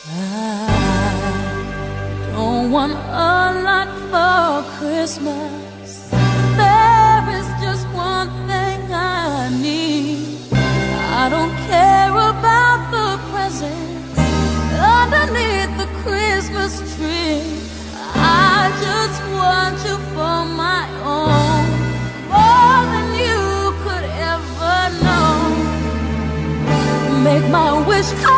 I don't want a lot for Christmas. There is just one thing I need. I don't care about the presents underneath the Christmas tree. I just want you for my own, more than you could ever know. Make my wish come